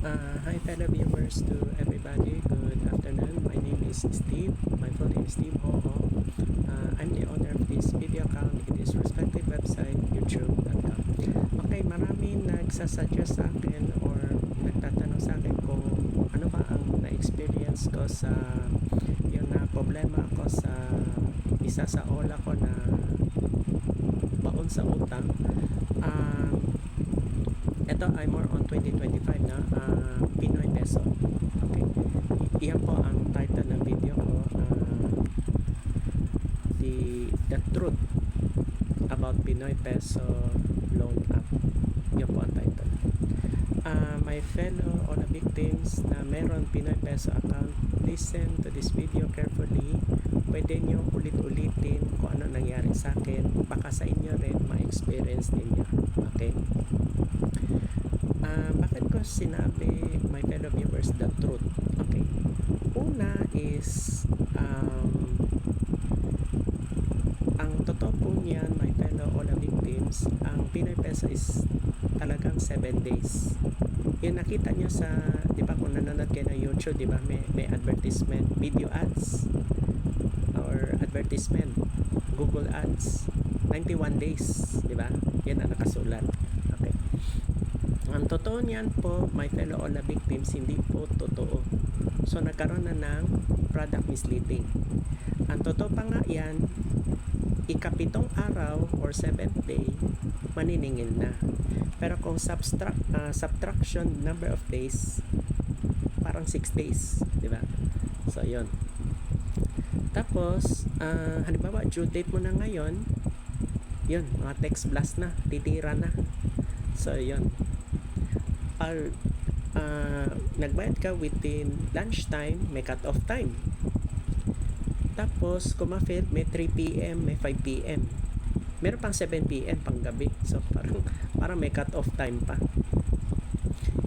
Hi fellow viewers to everybody, good afternoon. My name is Steve, my full name is Steve Hoho. I'm the owner of this video account. It is respective website, youtube.com. Okay, maraming nagsasuggest sa akin or nagtatanong sa akin kung ano ba ang na-experience ko sa yung na problema ako sa isa sa ola ko na baon sa utang. Ito ay more on 2025 na Pinoy Peso. Okay. Iyan po ang title ng video ko. The truth about Pinoy Peso loan app. Yan po ang title. My fellow all the victims na meron Pinoy Peso account, listen to this video carefully. Pwede nyo ulit-ulitin kung ano nangyari sa akin. Baka sa inyo rin ma-experience ninyo. Okay? Bakit ko sinabi, my fellow viewers, the truth? Okay. Una is, ang totoo po niyan, my fellow all the victims, ang Pinoy Peso is talagang 7 days. Yung nakita nyo sa, di ba kung nanonood kayo ng YouTube, di ba, may advertisement, video ads, or advertisement, Google ads, 91 days, di ba? Yan ang nakasulat. Okay. Ang totoo niyan po, my fellow all the victims, hindi po totoo. So, nagkaroon na ng product misleading. Ang totoo pa nga yan, ikapitong araw or 7th day, maniningil na. Pero kung subtraction number of days, parang 6 days, di ba? So, yun. Tapos, halimbawa, due date mo na ngayon, yun, mga text blast na, titira na. So, yun. Pag nagbayad ka within lunchtime, may cut-off time. Tapos, kung ma-fail, may 3 p.m., may 5 p.m. Meron pang 7 p.m. pang gabi. So, parang may cut-off time pa.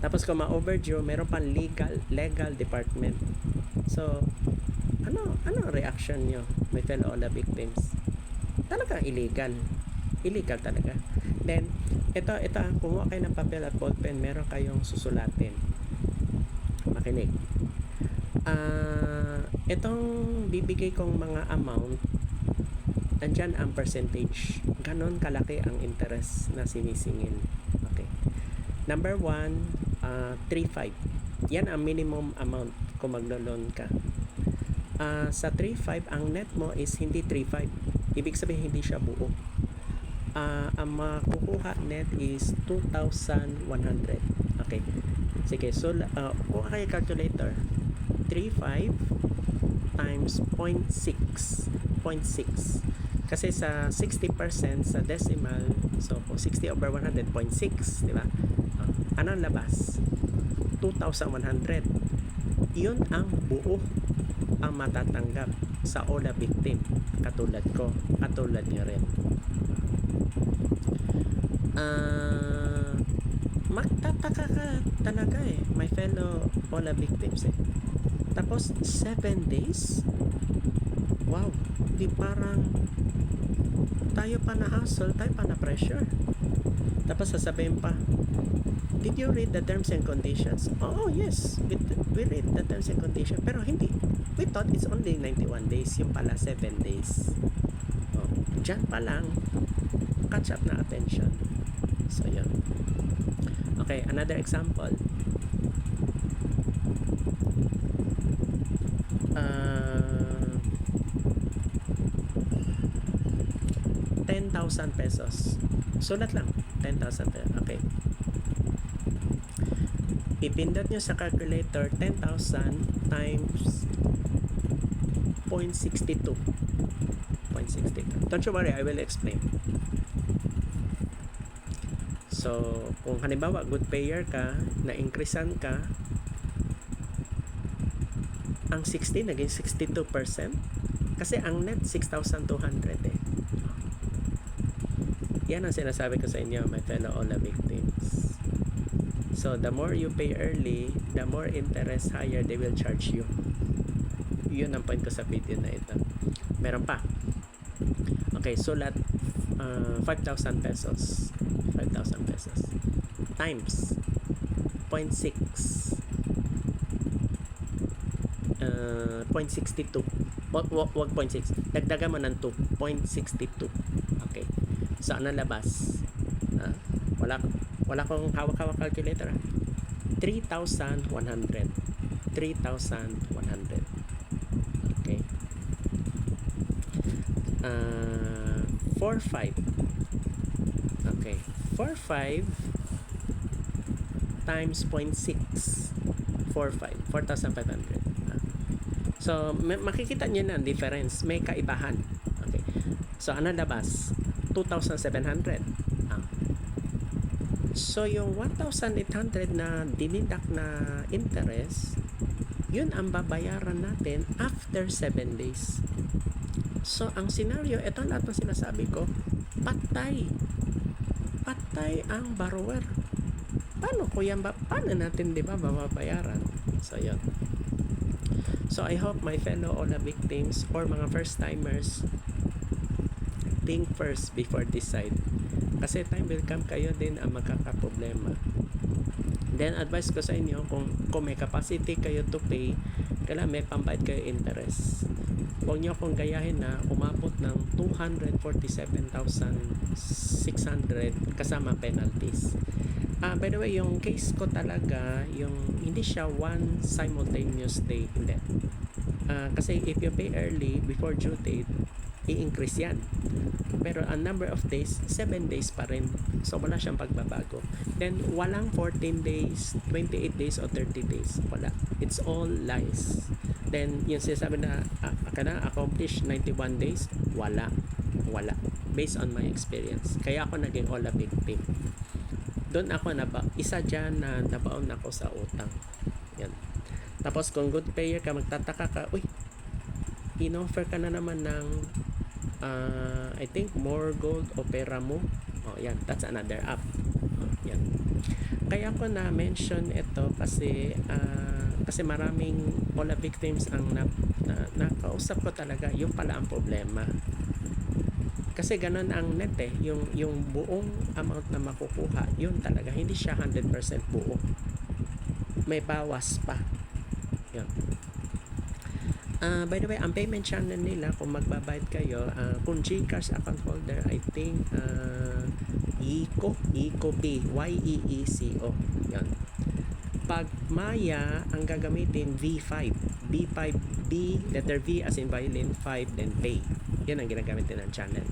Tapos, kung ma-overdue, meron pang legal department. So, ano ang reaction nyo, my fellow all the victims? Talagang illegal. Illegal talaga. Then, ito, kumuha kayo ng papel at ballpen, meron kayong susulatin. Makinig. Itong bibigay kong mga amount, nandyan ang percentage. Ganon kalaki ang interest na sinisingil. Okay. Number 1, 3.5. Yan ang minimum amount kung maglo-loan ka. Sa 3.5, ang net mo is hindi 3.5. Ibig sabihin, hindi siya buo. Ang makukuha net is 2,100. Okay. Sige, so kuha kayo calculator. 3.5 times 0.6. 0.6. Kasi sa 60% sa decimal, so kung 60 over 100, 0.6, di ba? Anong labas? 2,100. Yun ang buo ang matatanggap sa all the victim. Katulad ko, katulad nyo rin. Magtataka ka talaga my fellow all the victims Tapos 7 days, wow, di parang tayo pa na hassle, tayo pa na pressure. Tapos sasabihin pa, did you read the terms and conditions? Oh yes, we read the terms and conditions, pero hindi, we thought it's only 91 days, yung pala 7 days. Dyan pa lang catch up na attention. So yun. Okay, another example. 10,000 pesos. Sulat lang, 10,000 pesos. Okay. Ipindot nyo sa calculator 10,000 times 0.62. 0.62. Don't you worry, I will explain. So, kung halimbawa good payer ka, na-increasean ka, ang 60 naging 62%. Kasi ang net 6,200 Yan ang sinasabi ko sa inyo, my fellow all the victims. So, the more you pay early, the more interest higher they will charge you. Yun ang point ko sa video na ito. Meron pa. Okay, sulat 5,000 pesos. 5,000 pesos times 0.6 0.62 wag 0.6, dagdagan mo ng 2.62. Okay, so ano labas? Wala kong hawak-hawak calculator. 3,100. Okay. 4,500. Okay, 4,500 times 0.6, 4,500. So, makikita nyo na ang difference. May kaibahan. Okay. So, ano labas? 2,700. So, yung 1,800 na dinidak na interest, yun ang babayaran natin after 7 days. So, ang scenario, ito lahat ng sinasabi ko, patay ang borrower. Paano natin, di ba, babayaran? So, yun. So, I hope my fellow OLA victims or mga first-timers think first before decide. Kasi time will come kayo din ang magkakaproblema. Then, advice ko sa inyo, kung may capacity kayo to pay, kailangan may pambayad kayo interest. Huwag nyo akong gayahin na umabot ng 247,600 kasama penalties. By the way, yung case ko talaga, yung hindi siya one simultaneous day, hindi. Kasi if you pay early before due date, i-increase yan. Pero ang number of days, 7 days pa rin. So wala siyang pagbabago. Then walang 14 days, 28 days o 30 days. Wala. It's all lies. Then yung sinasabi na accomplish 91 days, wala. Based on my experience. Kaya ako naging OLA victim. Doon ako isa dyan na nabaon ako sa utang. Yan. Tapos kung good payer ka, magtataka ka, uy, in-offer ka na naman ng I think more gold o pera mo. Yan, that's another app. Yan. Kaya ko na mention ito kasi maraming OLA victims ang nakausap ko talaga, yung pala ang problema. Kasi ganun ang net yung buong amount na makukuha, yun talaga, hindi siya 100% buo. May bawas pa. Yun. By the way, ang payment channel nila, kung magbabayad kayo, kung GCash account holder, I think EcoPay, YEECO. Yun. Pag Maya, ang gagamitin V5, letter V as in violin, 5, then pay. Yan ang ginagamit din ng channel.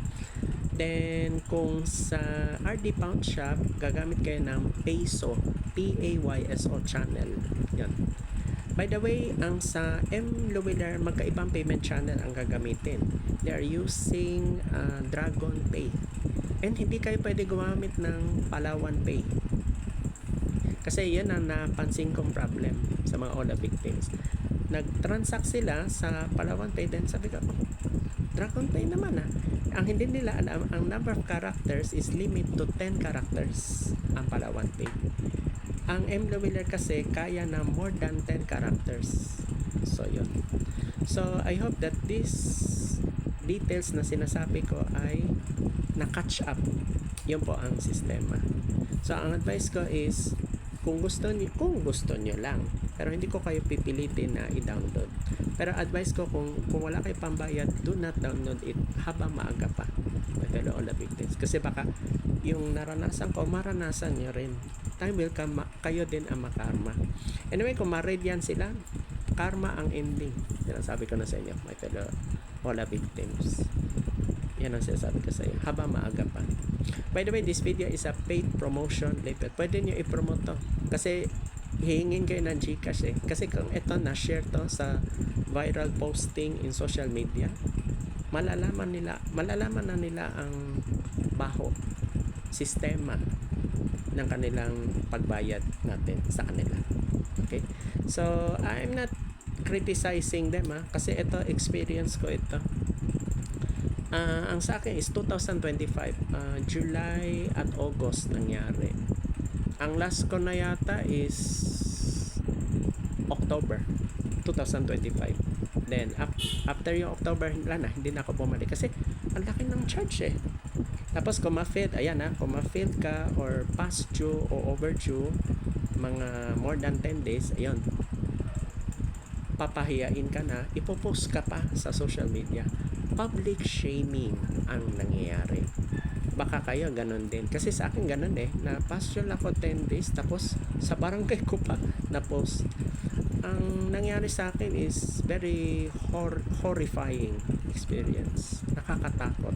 Then, kung sa RD Pound Shop, gagamit kayo ng Payso, PAYSO channel. Yan. By the way, ang sa M. Luwiller, magkaibang payment channel ang gagamitin. They are using Dragon Pay. And hindi kayo pwede gumamit ng Palawan Pay. Kasi yan ang napansin kong problem sa mga OLA victims. Nag-transact sila sa Palawan Pay, then sabi ko, Dragon Pay naman Ang hindi nila alam, ang number of characters is limit to 10 characters ang Palawan Pay. Ang M. Luwiller kasi kaya na more than 10 characters. So, yun. So, I hope that these details na sinasabi ko ay na-catch up. Yun po ang sistema. So, ang advice ko is, kung gusto nyo lang, pero hindi ko kayo pipilitin na i-download. Pero advice ko, kung wala kayo pambayad, do not download it habang maaga pa. My fellow OLA victims. Kasi baka yung naranasan ko, maranasan nyo rin. Time will come, kayo din ang makarma. Anyway, kung ma-read yan sila, karma ang ending. Sinasabi ko na sa inyo, my fellow OLA victims. Yan ang sinasabi ko sa inyo, habang maaga pa. By the way, this video is a paid promotion later. Pwede nyo i-promote to. Kasi hihingin kayo ng GCash Kasi kung ito na-share to sa viral posting in social media, malalaman na nila ang baho sistema ng kanilang pagbayad natin sa kanila. Okay? So, I'm not criticizing them kasi ito, experience ko ito. Ang sa akin is 2025, July at August nangyari. Ang last ko na yata is October 2025. Then after yung October, hindi na ako bumalik kasi ang laki ng charge Tapos kung ma-failed, kung ma-failed ka or past due o overdue, mga more than 10 days, ayun, papahiyain ka na, ipopost ka pa sa social media. Public shaming ang nangyayari. Baka kayo ganun din. Kasi sa akin ganun na pasyal ako 10 days tapos sa barangay ko pa na post. Ang nangyari sa akin is very horrifying experience. Nakakatakot.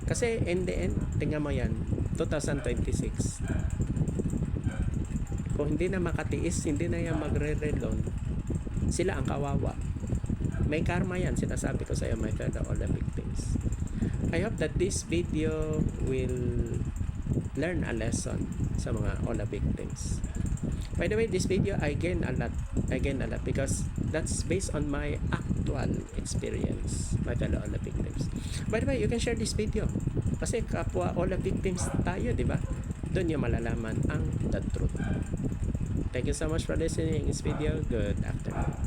Kasi in the end, tingnan mo yan, 2026. Kung hindi na makatiis, hindi na yan magre-relon, sila ang kawawa. May karma yan, sinasabi ko sa iyo, my fellow all the victims. I hope that this video will learn a lesson sa mga all the victims. By the way, this video I gain a lot because that's based on my actual experience, my fellow all the victims. By the way, you can share this video kasi kapwa all the victims tayo, di ba? Doon yung malalaman ang the truth. Thank you so much for listening this video. Good afternoon.